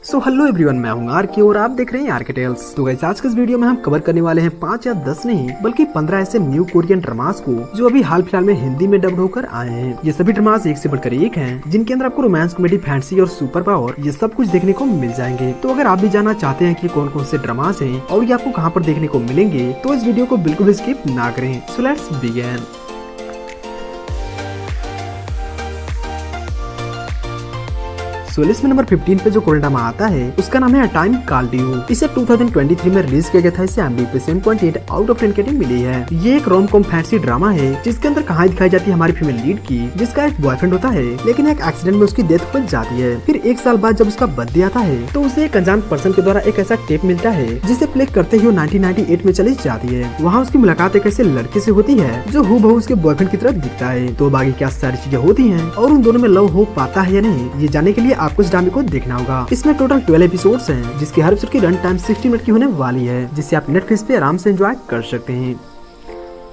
So hello everyone, मैं हूं R K और आप देख रहे हैं आरके टेल्स। तो गाइस, आज के इस वीडियो में हम कवर करने वाले हैं 5 या 10 नहीं बल्कि 15 ऐसे न्यू कोरियन ड्रामास को जो अभी हाल फिलहाल में हिंदी में डब्ड होकर आए हैं। ये सभी ड्रामास एक से बढ़कर एक हैं, जिनके अंदर आपको रोमांस, कॉमेडी, फैंटेसी और सुपर पावर ये सब कुछ देखने को मिल जाएंगे। तो अगर आप भी जानना चाहते हैं कि कौन कौन से ड्रामास हैं और ये आपको कहाँ पर देखने को मिलेंगे तो इस वीडियो को बिल्कुल स्किप ना करें। So let's begin. लिस्ट में नंबर 15 पे जो कोरियन ड्रामा आता है उसका नाम है अ टाइम कॉल्ड यू। इसे 2023 में रिलीज किया गया था। इसे IMDb पे 7.8 आउट ऑफ 10 रेटिंग मिली है। ये एक रोम कॉम फैंटेसी ड्रामा है जिसके अंदर कहानी दिखाई जाती है हमारी फीमेल लीड की, जिसका एक बॉयफ्रेंड होता है लेकिन एक एक्सीडेंट में उसकी डेथ हो जाती है। फिर एक साल बाद जब उसका बर्थडे आता है तो उसे एक अनजान पर्सन के द्वारा एक ऐसा टेप मिलता है जिसे प्ले करते ही वो 1998 में चली जाती है। वहाँ उसकी मुलाकात एक ऐसे लड़के से होती है जो हूबहू उसके बॉयफ्रेंड की तरह दिखता है। तो बाकी क्या सारी चीजें होती हैं और उन दोनों में लव हो पाता है या नहीं, ये जानने के लिए आपको इस ड्रामे को देखना होगा। इसमें टोटल 12 एपिसोड्स हैं जिसकी हर एपिसोड की रन टाइम 60 मिनट की होने वाली है, जिसे आप नेटफ्लिक्स पे आराम से एंजॉय कर सकते हैं।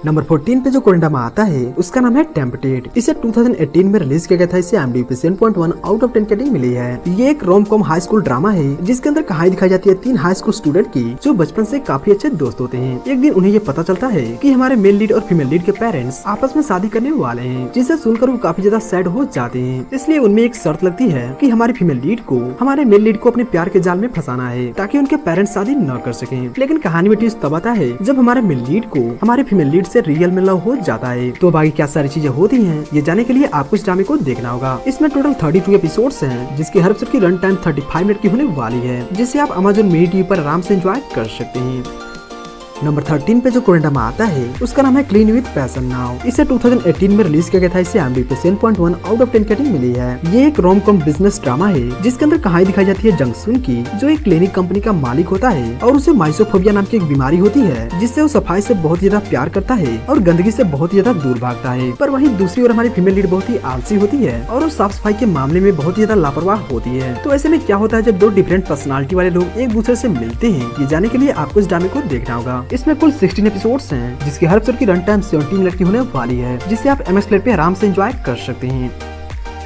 नंबर 14 पे जो कोरियन ड्रामा आता है उसका नाम है टेम्पटेड। इसे 2018 में रिलीज किया गया था। इसे IMDb पे 7.1 आउट ऑफ 10 रेटिंग मिली है। ये एक rom com high school drama है जिसके अंदर कहानी दिखाई जाती है 3 हाई स्कूल स्टूडेंट की जो बचपन से काफी अच्छे दोस्त होते हैं। एक दिन उन्हें ये पता चलता है कि हमारे मेल लीड और फीमेल लीड के पेरेंट्स आपस में शादी करने वाले हैं, जिसे सुनकर वो काफी ज्यादा सैड हो जाते हैं। इसलिए उनमें एक शर्त लगती है कि हमारी फीमेल लीड को हमारे मेल लीड को अपने प्यार के जाल में फंसाना है ताकि उनके पेरेंट्स शादी न कर सके। लेकिन कहानी में ट्विस्ट तब आता है जब हमारे मेल लीड को हमारे फीमेल लीड से रियल में लव हो जाता है। तो बाकी क्या सारी चीजें होती हैं ये जानने के लिए आपको इस ड्रामे को देखना होगा। इसमें टोटल 32 एपिसोड्स हैं जिसकी हर एपिसोड की रन टाइम 35 मिनट की होने वाली है, जिसे आप Amazon मिनी टीवी पर आराम से एंजॉय कर सकते हैं। नंबर 13 पे जो कोरियन ड्रामा आता है उसका नाम है क्लीन विद पैशन नाउ। इसे 2018 में रिलीज किया गया था। इसे IMDb पे 7.1 आउट ऑफ 10 रेटिंग मिली है। ये एक रोम कॉम बिजनेस ड्रामा है जिसके अंदर कहानी दिखाई जाती है जंगसुन की, जो एक क्लिनिक कंपनी का मालिक होता है और उसे माइसोफोबिया नाम की एक बीमारी होती है जिससे वो सफाई से बहुत ज्यादा प्यार करता है और गंदगी से बहुत ज्यादा दूर भागता है। पर वहीं दूसरी ओर हमारी फीमेल लीड बहुत ही आलसी होती है और वो साफ सफाई के मामले में बहुत ज्यादा लापरवाह होती है। तो ऐसे में क्या होता है जब दो डिफरेंट पर्सनालिटी वाले लोग एक दूसरे से मिलते हैं, ये जानने के लिए आपको इस ड्रामे को देखना होगा। इसमें कुल 16 एपिसोड्स हैं जिसकी हर एपिसोड की रन टाइम 70 मिनट की होने वाली है, जिसे आप MX प्ले पे आराम से एंजॉय कर सकते हैं।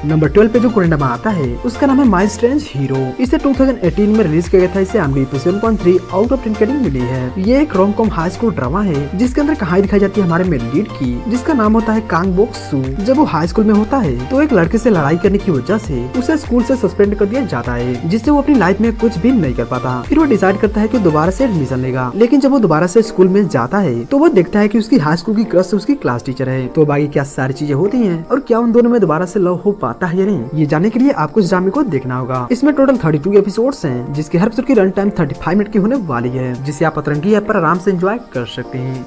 नंबर 12 पे जो कोरियन ड्रामा आता है उसका नाम है माय स्ट्रेंज हीरो। इसे 2018 में रिलीज किया गया था। इसे IMDb पे 7.3 आउट ऑफ 10 रेटिंग मिली है। ये एक rom com high school drama है जिसके अंदर कहानी दिखाई जाती है हमारे मेल लीड की, जिसका नाम होता है कांग बोक सू। जब वो हाई स्कूल में होता है तो एक लड़के से लड़ाई करने की वजह से उसे स्कूल से सस्पेंड कर दिया जाता है, जिससे वो अपनी लाइफ में कुछ भी नहीं कर पाता। फिर वो डिसाइड करता है कि दोबारा से एडमिशन लेगा, लेकिन जब वो दोबारा से स्कूल में जाता है तो वो देखता है कि उसकी हाई स्कूल की क्रश उसकी क्लास टीचर है। तो बाकी क्या सारी चीजें होती हैं और क्या उन दोनों में दोबारा से लव हो पाता है या नहीं, जानने के लिए आपको इस ड्रामे को देखना होगा। इसमें टोटल 32 एपिसोड्स हैं जिसके हर एपिसोड की रन टाइम 35 मिनट की होने वाली है, जिसे आप अतरंगी ऐप पर आराम से एंजॉय कर सकते हैं।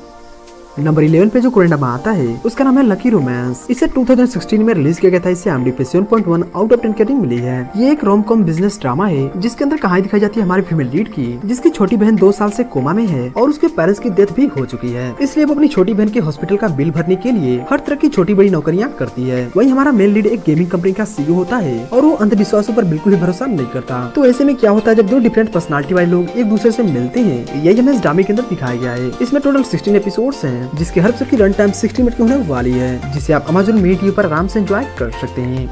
नंबर 11 पे जो कोरियन ड्रामा आता है उसका नाम है लकी रोमांस। इसे 2016 में रिलीज किया गया था। इसे IMDb पे 7.1 आउट ऑफ 10 रेटिंग मिली है। ये एक रोम कॉम बिजनेस ड्रामा है जिसके अंदर कहानी दिखाई जाती है हमारी फीमेल लीड की, जिसकी छोटी बहन 2 साल से कोमा में है और उसके पेरेंट्स की डेथ भी हो चुकी है। इसलिए वो अपनी छोटी बहन के हॉस्पिटल का बिल भरने के लिए हर तरह की छोटी बड़ी नौकरियां करती है। वहीं हमारा मेल लीड एक गेमिंग कंपनी का CEO होता है और वो अंधविश्वासों पर बिल्कुल भी भरोसा नहीं करता। तो ऐसे में क्या होता है जब दो डिफरेंट पर्सनालिटी वाले लोग एक दूसरे से मिलते हैं, यही हमें इस ड्रामे के अंदर दिखाया गया है। इसमें टोटल 16 एपिसोड्स हैं जिसके हर एपिसोड की रन टाइम 60 मिनट की होने वाली है, जिसे आप Amazon मिनी टीवी पर आराम से एंजॉय कर सकते हैं।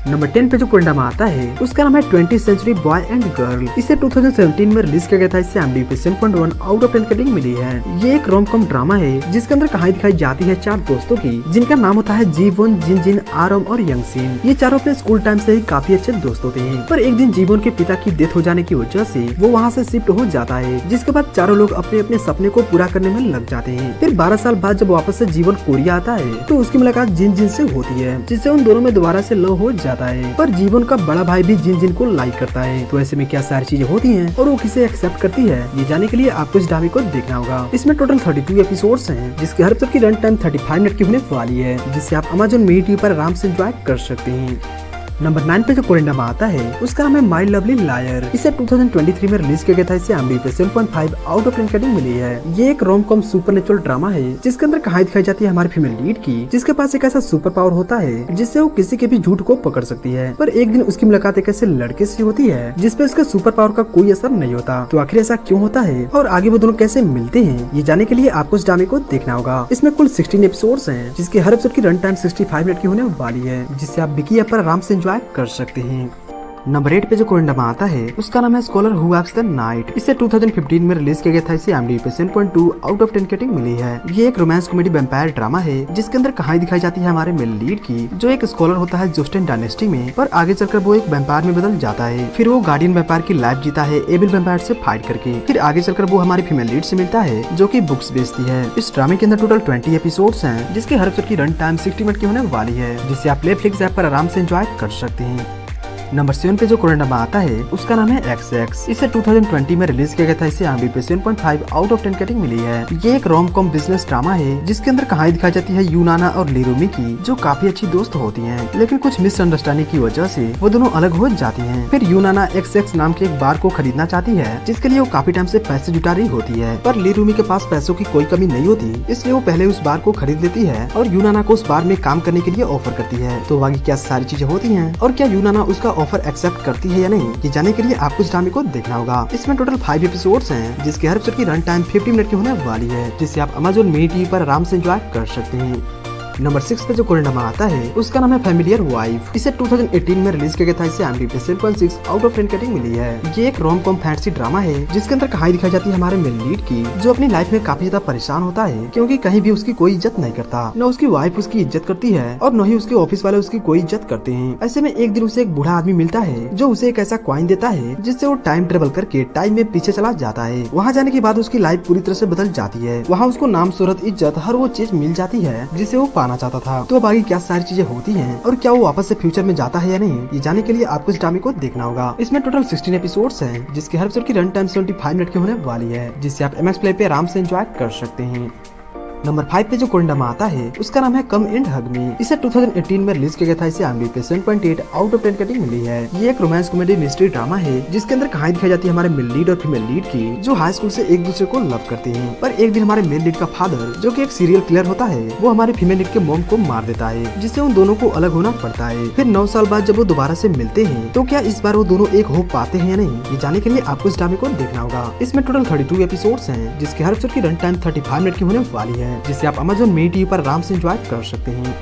नंबर 10 पे जो कोरियन ड्रामा आता है उसका नाम है 20th century boy and girl. इसे 2017 में रिलीज किया गया था। इसे IMDb पे 7.1 आउट ऑफ 10 रेटिंग मिली है। ये एक रोम कॉम ड्रामा है जिसके अंदर कहानी दिखाई जाती है 4 दोस्तों की, जिनका नाम होता है जीवोन, जिनजिन, आरम और यंगसिन। ये चारों अपने स्कूल टाइम से ही काफी अच्छे दोस्त होते हैं, पर एक दिन जीवोन के पिता की डेथ हो जाने की वजह से वो वहाँ से शिफ्ट हो जाता है, जिसके बाद चारों लोग अपने अपने सपने को पूरा करने में लग जाते हैं। फिर 12 साल बाद जब वापस से जीवन कोरिया आता है तो उसकी मुलाकात जिनजिन से होती है, जिससे उन दोनों में दोबारा से लव हो जाता है। पर जीवन का बड़ा भाई भी जिनजिन को लाइक करता है। तो ऐसे में क्या सारी चीजें होती हैं और वो किसे एक्सेप्ट करती है, ये जानने के लिए आपको इस ड्रामे को देखना होगा। इसमें टोटल 32 एपिसोड्स हैं जिसके हर एपिसोड की रन टाइम 35 मिनट की होने वाली है, जिसे आप Amazon मिनी टीवी पर आराम से एंजॉय कर सकते हैं। नंबर 9 पे जो कोरियन ड्रामा आता है उसका नाम है माय लवली लायर। इसे 2023 में रिलीज किया गया था। इसे IMDb पे 7.5 आउट ऑफ 10 रेटिंग मिली है। ये एक रोम कॉम सुपरनेचुरल ड्रामा है जिसके अंदर कहानी दिखाई जाती है हमारी फीमेल लीड की, जिसके पास एक ऐसा सुपर पावर होता है जिससे वो किसी के भी झूठ को पकड़ सकती है। पर एक दिन उसकी मुलाकात एक ऐसे लड़के से होती है जिसपे उसके सुपर पावर का कोई असर नहीं होता। तो आखिर ऐसा क्यों होता है और आगे वो दोनों कैसे मिलते हैं, ये जानने के लिए आपको इस ड्रामे को देखना होगा। इसमें कुल 16 एपिसोड्स हैं जिसके हर एपिसोड की रन टाइम 65 मिनट की होने वाली है, जिससे आप विकी ऐप पर आराम से एंजॉय कर सकते हैं। नंबर 8 पे जो कोरियन ड्रामा आता है उसका नाम है scholar who walks the night. इसे 2015 में रिलीज किया गया था। इसे IMDb पे 7.2 आउट ऑफ 10 की रेटिंग मिली है। ये एक रोमांस कॉमेडी वैम्पायर ड्रामा है जिसके अंदर कहानी दिखाई जाती है हमारे मेन लीड की, जो एक स्कॉलर होता है जोस्टन डायनेस्टी में, पर आगे चलकर वो एक वैम्पायर में बदल जाता है। फिर वो गार्डियन वैम्पायर की लाइफ जीता है एविल वैम्पायर से फाइट करके। फिर आगे चलकर वो हमारी फीमेल लीड से मिलता है जो की बुक्स बेचती है। इस ड्रामे के अंदर टोटल 20 एपिसोड्स हैं जिसके हर एपिसोड की रन टाइम 60 मिनट की होने वाली है, जिसे आप नेटफ्लिक्स ऐप पर आराम से एंजॉय कर सकते हैं। नंबर 7 पे जो कोरियन ड्रामा आता है उसका नाम है XX। इसे 2020 में रिलीज किया गया था। इसे IMDb पे 7.5 आउट ऑफ 10 की रेटिंग मिली है। ये एक रोम कॉम बिजनेस ड्रामा है जिसके अंदर कहानी दिखाई जाती है यूनाना और लीरुमी की, जो काफी अच्छी दोस्त होती हैं, लेकिन कुछ मिसअंडरस्टैंडिंग की वजह से वो दोनों अलग हो जाती हैं। फिर यूनाना XX नाम के एक बार को खरीदना चाहती है जिसके लिए वो काफी टाइम से पैसे जुटा रही होती है, पर लीरुमी के पास पैसों की कोई कमी नहीं होती, इसलिए वो पहले उस बार को खरीद लेती है और यूनाना को उस बार में काम करने के लिए ऑफर करती है। तो आगे क्या सारी चीजें होती हैं और क्या यूनाना उसका ऑफर एक्सेप्ट करती है या नहीं, ये जानने के लिए आपको इस ड्रामे को देखना होगा। इसमें टोटल 5 एपिसोड्स हैं जिसके हर एपिसोड की रन टाइम 50 मिनट की होने वाली है, जिसे आप Amazon Mini TV पर आराम से एंजॉय कर सकते हैं। नंबर 6 पे जो कोरियन ड्रामा आता है उसका नाम है फैमिलियर वाइफ। इसे 2018 में रिलीज किया गया था। इसे IMDb पे 7.6 आउट ऑफ 10 की रेटिंग मिली है। ये एक रोम कॉम फैंटेसी ड्रामा है जिसके अंदर कहानी दिखाई जाती है हमारे मेन लीड की, जो अपनी लाइफ में काफी ज्यादा परेशान होता है क्योंकि कहीं भी उसकी कोई इज्जत नहीं करता, न उसकी वाइफ उसकी इज्जत करती है और न ही उसके ऑफिस वाले उसकी कोई इज्जत करते हैं। ऐसे में एक दिन उसे एक बूढ़ा आदमी मिलता है जो उसे एक ऐसा कॉइन देता है जिससे वो टाइम ट्रेवल करके टाइम में पीछे चला जाता है। वहाँ जाने के बाद उसकी लाइफ पूरी तरह से बदल जाती है। वहाँ उसको नाम शोहरत इज्जत हर वो चीज मिल जाती है जिसे वो पाना चाहता था। तो आगे क्या सारी चीजें होती हैं और क्या वो वापस से फ्यूचर में जाता है या नहीं, ये जानने के लिए आपको इस ड्रामे को देखना होगा। इसमें टोटल 16 एपिसोड्स हैं जिसके हर एपिसोड की रन टाइम 75 मिनट की होने वाली है, जिससे आप MX Play पे आराम से एंजॉय कर सकते हैं। नंबर 5 पे जो कोरियन ड्रामा आता है उसका नाम है कम एंड हग मी। इसे 2018 में रिलीज किया गया था। इसे IMDb पे 7.8 आउट ऑफ 10 की रेटिंग मिली है। ये एक रोमांस कॉमेडी मिस्ट्री ड्रामा है जिसके अंदर कहानी दिखाई जाती है हमारे मेल लीड और फीमेल लीड की, जो हाई स्कूल से एक दूसरे को लव करते हैं। पर एक दिन हमारे मेल लीड का फादर, जो कि एक सीरियल किलर होता है, वो हमारे फीमेल लीड के मॉम को मार देता है, जिससे उन दोनों को अलग होना पड़ता है। फिर 9 साल बाद जब वो दोबारा से मिलते हैं तो क्या इस बार वो दोनों एक हो पाते हैं या नहीं, ये जानने के लिए आपको इस ड्रामे को देखना होगा। इसमें टोटल 32 एपिसोड्स हैं जिसके हर एपिसोड की रन टाइम 35 मिनट की होने वाली है, जिसे आप Amazon Mini TV पर आराम से एंजॉय कर सकते हैं।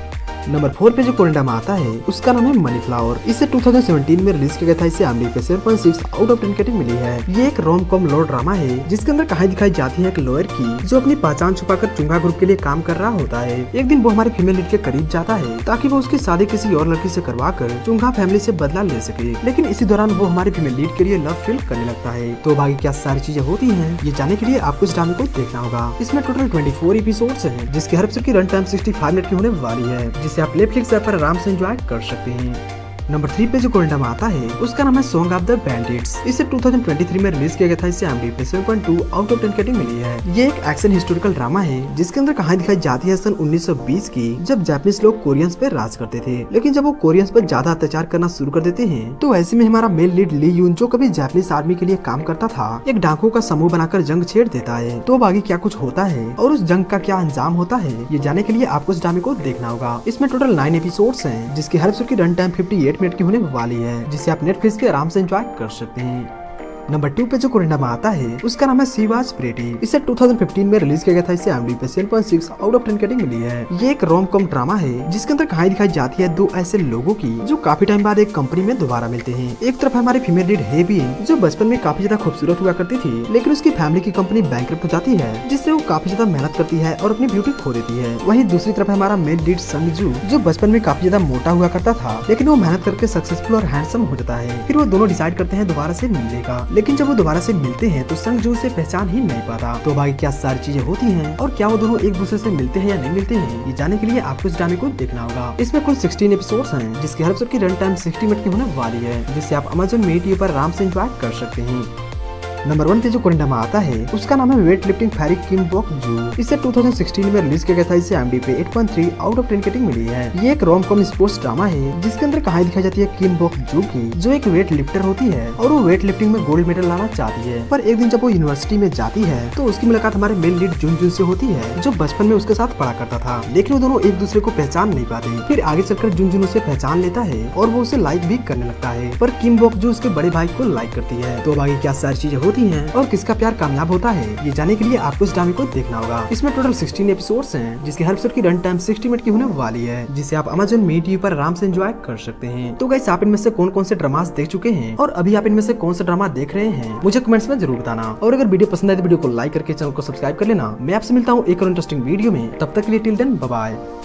नंबर 4 पे जो कोरियन ड्रामा आता है उसका नाम है मनी फ्लावर। इसे 2017 में रिलीज किया गया था। इसे IMDb पे 7.6 आउट ऑफ 10 की रेटिंग मिली है। ये एक रोम कॉम लॉ ड्रामा है जिसके अंदर कहानी दिखाई जाती है एक लॉयर की, जो अपनी पहचान छुपाकर चुंगा ग्रुप के लिए काम कर रहा होता है। एक दिन वो हमारे फीमेल लीड के करीब जाता है ताकि वो उसकी शादी किसी और लड़की से करवा कर चुंगा फैमिली से बदला ले सके, लेकिन इसी दौरान वो हमारे फीमेल लीड के लिए लव फील करने लगता है। तो बाकी क्या सारी चीजें होती हैं, ये जानने के लिए आपको इस ड्रामे को देखना होगा। इसमें टोटल 24 एपिसोड्स हैं जिसके हर एपिसोड की रन टाइम 65 मिनट की होने वाली है, जिसे आप नेटफ्लिक्स ऐप पर आराम से एंजॉय कर सकते हैं। नंबर 3 पे जो कोरियन ड्रामा आता है उसका नाम है सॉन्ग ऑफ द बैंडिट्स। इसे 2023 में रिलीज किया गया था। इसे IMDb पे 7.2 आउट ऑफ 10 की रेटिंग मिली है। ये एक एक्शन हिस्टोरिकल ड्रामा है जिसके अंदर कहानी दिखाई जाती है सन 1920 की, जब जापानीज लोग कोरियंस पे राज करते थे, लेकिन जब वो कोरियंस पर ज्यादा अत्याचार करना शुरू कर देते हैं तो ऐसे में हमारा मेल लीड ली यून, जो कभी जापानीज आर्मी के लिए काम करता था, एक डाकुओं का समूह बनाकर जंग छेड़ देता है। तो अब आगे क्या कुछ होता है और उस जंग का क्या अंजाम होता है, ये जानने के लिए आपको इस ड्रामे को देखना होगा। इसमें टोटल 9 एपिसोड्स हैं जिसके हर एपिसोड की रन टाइम 58 मिनट की होने वाली है, जिसे आप नेटफ्लिक्स पे आराम से एंजॉय कर सकते हैं। नंबर 2 पे जो कोरियन ड्रामा आता है उसका नाम है शी वाज प्रिटी। इसे 2015 में रिलीज किया गया था। इसे IMDb पे 7.6 आउट ऑफ 10 की रेटिंग मिली है। ये एक रोम कॉम ड्रामा है जिसके अंदर कहानी दिखाई जाती है दो ऐसे लोगों की जो काफी टाइम बाद एक कंपनी में दोबारा मिलते हैं। एक तरफ हमारी फीमेल लीड हेबी, जो बचपन में काफी ज्यादा खूबसूरत हुआ करती थी, लेकिन उसकी फैमिली की कंपनी बैंकरप्ट हो जाती है, जिससे वो काफी ज्यादा मेहनत करती है और अपनी ब्यूटी खो देती है। वहीं दूसरी तरफ हमारा मेन लीड संगजू, जो बचपन में काफी ज्यादा मोटा हुआ करता था, लेकिन वो मेहनत करके सक्सेसफुल और हैंडसम हो जाता है। फिर वो दोनों डिसाइड करते हैं दोबारा से मिलने का, लेकिन जब वो दोबारा से मिलते हैं तो संगजू से पहचान ही नहीं पाता। तो भाई क्या सारी चीजें होती हैं और क्या वो दोनों एक दूसरे से मिलते हैं या नहीं मिलते हैं, ये जानने के लिए आपको इस ड्रामे को देखना होगा। इसमें कुल 16 एपिसोड्स हैं जिसके हर एपिसोड की रन टाइम 60 मिनट की होने वाली है, जिससे आप Amazon Mini TV पर आराम से एंजॉय कर सकते हैं। नंबर 1 पे जो कोरियन ड्रामा आता है उसका नाम है वेट लिफ्टिंग फैरी किम बॉक जू। इसे 2016 में रिलीज किया गया था। इसे IMDb पे 8.3 आउट ऑफ 10 की रेटिंग मिली है। ये एक रोम कॉम स्पोर्ट्स ड्रामा है जिसके अंदर कहानी दिखाई जाती है किम बॉक जू की, जो एक वेट लिफ्टर होती है और वो वेट लिफ्टिंग में गोल्ड मेडल लाना चाहती है। पर एक दिन जब वो यूनिवर्सिटी में जाती है तो उसकी मुलाकात हमारे मेन लीड जुन जुन से होती है, जो बचपन में उसके साथ पढ़ा करता था, लेकिन वो दोनों एक दूसरे को पहचान नहीं पाते। फिर आगे चलकर जुन जुन उसे पहचान लेता है और वो उसे लाइक भी करने लगता है, पर किम बॉक जू उसके बड़े भाई को लाइक करती है। तो आगे क्या सारी चीजें होती होती है और किसका प्यार कामयाब होता है, ये जानने के लिए आपको इस ड्रामे को देखना होगा। इसमें टोटल 16 एपिसोड्स हैं, जिसकी हर एपिसोड की रन टाइम 60 मिनट की होने वाली है, जिसे आप Amazon Mini TV पर आराम से एंजॉय कर सकते हैं। तो गाइस, आप इनमें से कौन कौन से ड्रामास देख चुके हैं और अभी आप इनमें से कौन सा ड्रामा देख रहे हैं, मुझे कमेंट्स में जरूर बताना। और अगर वीडियो पसंद आए तो वीडियो को लाइक करके चैनल को सब्सक्राइब कर लेना। मैं आपसे मिलता हूँ एक और इंटरेस्टिंग वीडियो में, तब तक के लिए टिल देन बाय बाय।